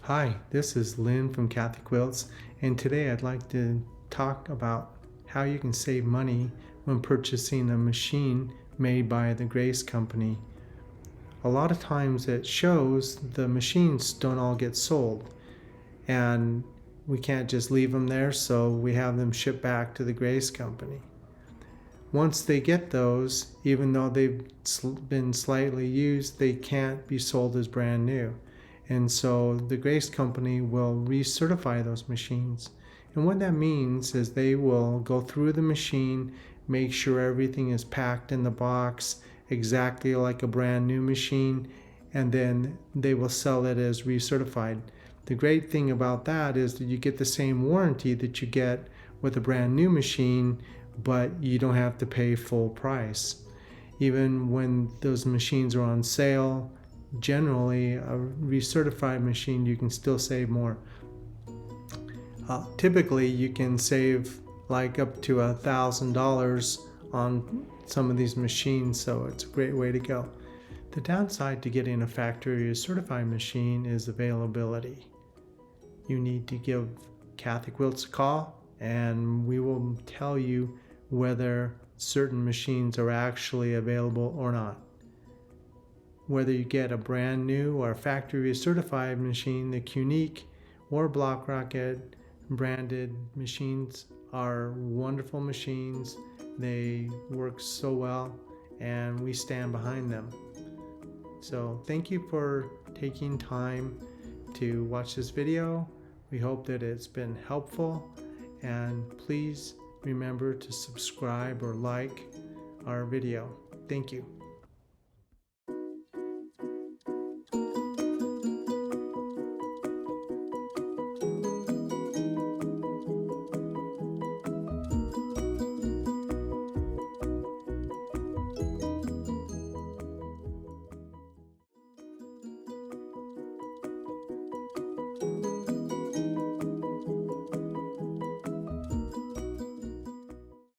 Hi, this is Lynn from Kathy Quilts, and today I'd like to talk about how you can save money when purchasing a machine made by the Grace Company. A lot of times it shows the machines don't all get sold, and we can't just leave them there, so we have them shipped back to the Grace Company. Once they get those, even though they've been slightly used, they can't be sold as brand new. And so the Grace Company will recertify those machines. And what that means is they will go through the machine, make sure everything is packed in the box exactly like a brand new machine, and then they will sell it as recertified. The great thing about that is that you get the same warranty that you get with a brand new machine, but you don't have to pay full price. Even when those machines are on sale, generally a recertified machine you can still save more. Typically you can save like up to $1,000 on some of these machines, so it's a great way to go. The downside to getting a factory certified machine is availability. You need to give Kathy Quilts a call and we will tell you whether certain machines are actually available or not. Whether you get a brand new or factory certified machine, the Qnique or Block Rocket branded machines are wonderful machines. They work so well and we stand behind them. So thank you for taking time to watch this video. We hope that it's been helpful, and please remember to subscribe or like our video. Thank you.